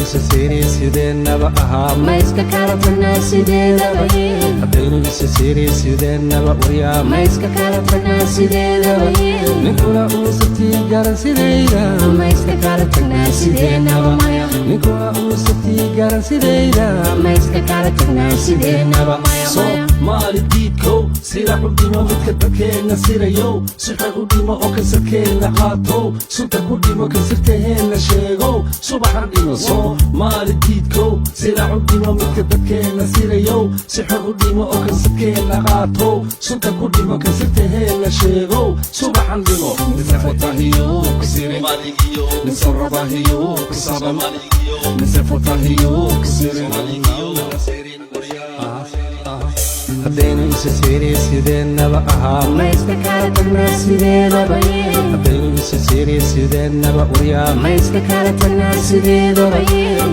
isa siri sideenaba ahaa ma iska kala tagnaa sideedaba haddaynu isa siri sideenaba waryaa ma iska kala tagnaa sideedaba ninkuna uusatii garan sidayda ma iska kala tagnaa sideenaba maya ninkuna uusatii garan sidayda ma iska kala tagnaa sideenaba maya Soomaali diidkow sida u dhimo midka dadkeenna sirayow sixir u dhimo oo kansarkeenna qaatow sunta ku dhimo kansartaheenna sheegow subaxan dhimo Soomaali diidkow sida u dhimo midka dadkeenna sirayow sixir u dhimo oo kansarkeenna qaatow sunta ku dhimo kansartaheenna sheegow subaxan dhimo nisafatahiyo kusiri maligiyo nisarabahiyo kusaba maligiyo nisafatahiyo kusiri maligiyo haddaynu isa siri sideenaba ahaa ma iska kala tagnaa sideedaba haddaynu isa siri sideenaba waryaa ma iska kala tagnaa sideedaba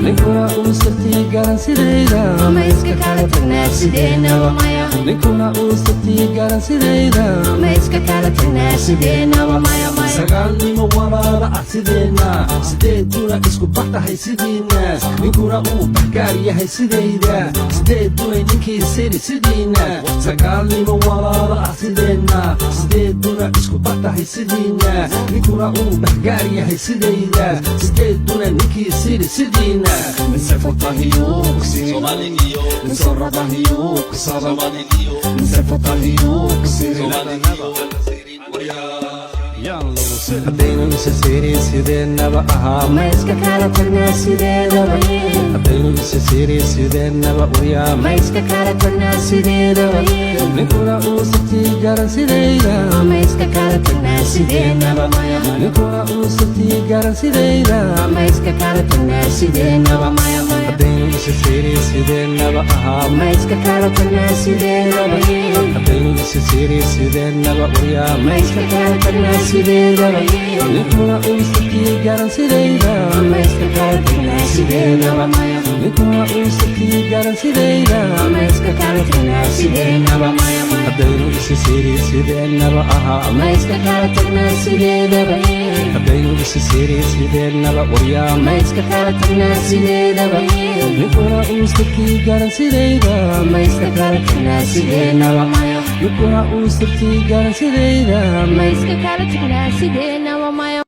ninkuna uusatii garan sidayda ma iska kala tagnaa sideenaba maya ninkuna uusatii garan sidayda ma iska kala tagnaa sideenaba maya maya sagaalnimo walaala ah sideenna sideeduna isku baxtahay sidiinna ninkuna uu baxgaar yahay sidayda sideeduna ninkii siri sidiinna sagaalnimo walaala ah sideenna sideeduna isku baxtahay sidiinna ninkuna uu baxgaar yahay sidayda sideeduna ninkii siri sidiinna nisafatahiyo kusiri somaligiyo nisarabahiyo kusaba maligiyo nisafatahiyo kusiri somaligiyo haddaynu isa siri sideenaba ahaa ma iska kala tagnaa sideedaba haddaynu isa siri sideenaba waryaa ma iska kala tagnaa sideedaba ninkuna uusatii garan sidayda ma iska kala tagnaa sideenaba maya ninkuna uusatii garan sidayda ma iska kala tagnaa sideenaba maya maya haddaynu isa siri sideenaba ahaa ma iska kala tagnaa sideedaba haddaynu isa siri sideenaba waryaa ma iska kala tagnaa sideedaba ninkuna uusatii garan sidayda ma iska kala tagnaa sideedaba maya ninkuna uusatii garan sidayda ma iska kala tagnaa sideenaba maya maya haddaynu isa siri sideenaba ahaa ma iska kala tagnaa sideedaba haddaynu isa siri sideenaba waryaa ma iska kala tagnaa sideedaba ninkuna uusatii garan sidayda ma iska kala tagnaa sideenaba maya ninkuna uusatii garan sidayda ma iska kala tagnaa sideenaba